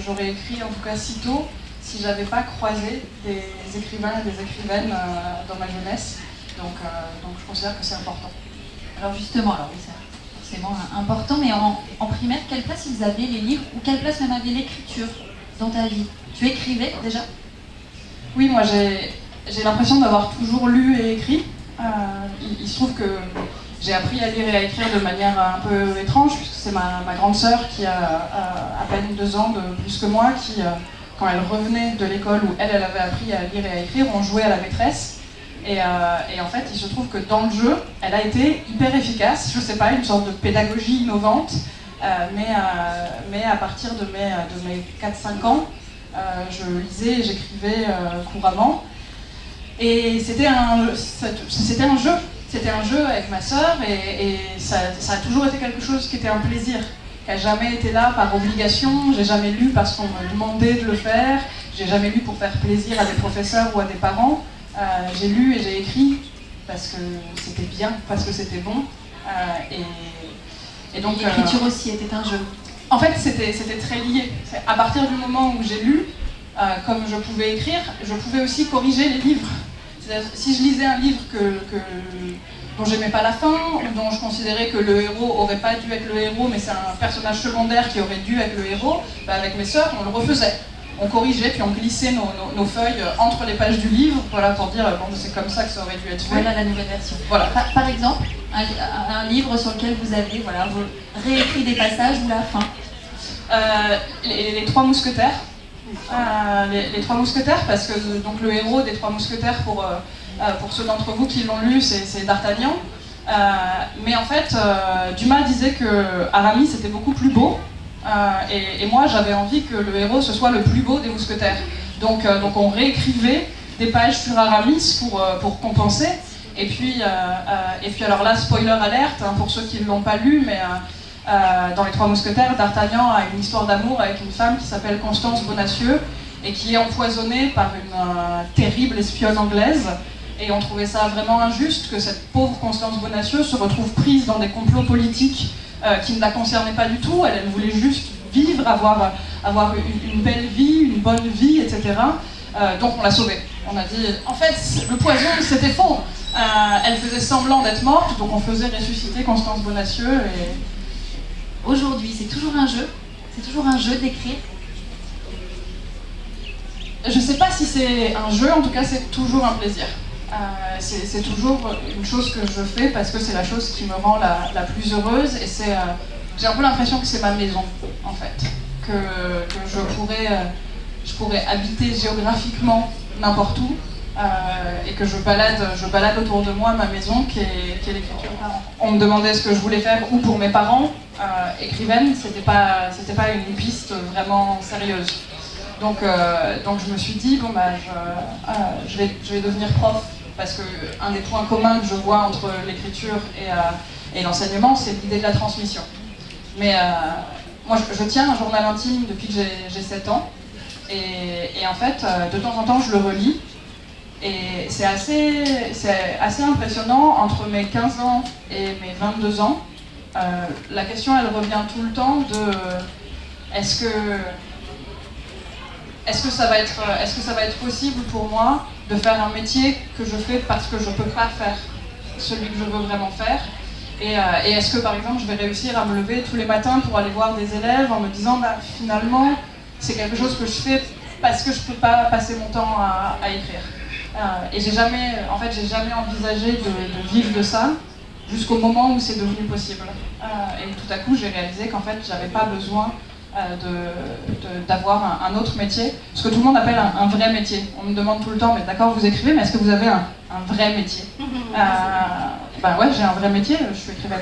j'aurais écrit, en tout cas si tôt, si j'avais pas croisé des écrivains et des écrivaines dans ma jeunesse. Donc je considère que c'est important. Alors justement, alors oui, c'est forcément important, mais en primaire, quelle place ils avaient les livres, ou quelle place même avait l'écriture dans ta vie? Tu écrivais déjà? Oui, moi j'ai l'impression d'avoir toujours lu et écrit. Il se trouve que j'ai appris à lire et à écrire de manière un peu étrange, puisque c'est ma grande sœur qui a à peine 2 ans de plus que moi, qui, quand elle revenait de l'école où elle avait appris à lire et à écrire, on jouait à la maîtresse. Et en fait, il se trouve que dans le jeu, elle a été hyper efficace, je sais pas, une sorte de pédagogie innovante, mais à partir de mes 4-5 ans, je lisais et j'écrivais couramment. Et c'était un jeu. C'était un jeu avec ma sœur et ça a toujours été quelque chose qui était un plaisir, qui n'a jamais été là par obligation. J'ai jamais lu parce qu'on me demandait de le faire. J'ai jamais lu pour faire plaisir à des professeurs ou à des parents. J'ai lu et j'ai écrit parce que c'était bien, parce que c'était bon. Et donc l'écriture aussi était un jeu. En fait, c'était très lié. À partir du moment où j'ai lu, comme je pouvais écrire, je pouvais aussi corriger les livres. Si je lisais un livre dont j'aimais pas la fin, ou dont je considérais que le héros aurait pas dû être le héros, mais c'est un personnage secondaire qui aurait dû être le héros, bah avec mes sœurs, on le refaisait. On corrigeait, puis on glissait nos feuilles entre les pages du livre, voilà, pour dire, bon, c'est comme ça que ça aurait dû être fait. Voilà la nouvelle version. Voilà. Par exemple, un livre sur lequel vous avez réécrit des passages ou la fin. Les Trois Mousquetaires. Les Trois Mousquetaires, parce que donc, le héros des Trois Mousquetaires, pour ceux d'entre vous qui l'ont lu, c'est D'Artagnan. Mais en fait, Dumas disait que Aramis était beaucoup plus beau, et moi j'avais envie que le héros ce soit le plus beau des mousquetaires. Donc on réécrivait des pages sur Aramis pour compenser. Et puis alors là, spoiler alerte, hein, pour ceux qui ne l'ont pas lu, mais dans Les Trois Mousquetaires, D'Artagnan a une histoire d'amour avec une femme qui s'appelle Constance Bonacieux et qui est empoisonnée par une terrible espionne anglaise. Et on trouvait ça vraiment injuste que cette pauvre Constance Bonacieux se retrouve prise dans des complots politiques qui ne la concernaient pas du tout. Elle voulait juste vivre, avoir une belle vie, une bonne vie, etc. Donc on l'a sauvée. On a dit, en fait, le poison, c'était faux. Elle faisait semblant d'être morte, donc on faisait ressusciter Constance Bonacieux. Et aujourd'hui, c'est toujours un jeu d'écrire. Je sais pas si c'est un jeu, en tout cas c'est toujours un plaisir. C'est toujours une chose que je fais parce que c'est la chose qui me rend la plus heureuse et j'ai un peu l'impression que c'est ma maison en fait, que je pourrais habiter géographiquement n'importe où et que je balade autour de moi ma maison qui est l'écriture. On me demandait ce que je voulais faire ou pour mes parents, écrivaine, c'était pas une piste vraiment sérieuse. Donc je me suis dit, bon bah je vais devenir prof, parce qu'un des points communs que je vois entre l'écriture et l'enseignement, c'est l'idée de la transmission. Mais moi je tiens un journal intime depuis que j'ai 7 ans, et en fait, de temps en temps je le relis, et c'est assez impressionnant, entre mes 15 ans et mes 22 ans, la question elle revient tout le temps de est-ce que ça va être possible pour moi de faire un métier que je fais parce que je ne peux pas faire celui que je veux vraiment faire, et est-ce que par exemple je vais réussir à me lever tous les matins pour aller voir des élèves en me disant bah, finalement c'est quelque chose que je fais parce que je ne peux pas passer mon temps à écrire. Et j'ai jamais envisagé de vivre de ça jusqu'au moment où c'est devenu possible. Et tout à coup j'ai réalisé qu'en fait j'avais pas besoin d'avoir un autre métier, ce que tout le monde appelle un vrai métier. On me demande tout le temps, mais d'accord, vous écrivez, mais est-ce que vous avez un vrai métier? Bah ouais, j'ai un vrai métier, je suis écrivaine.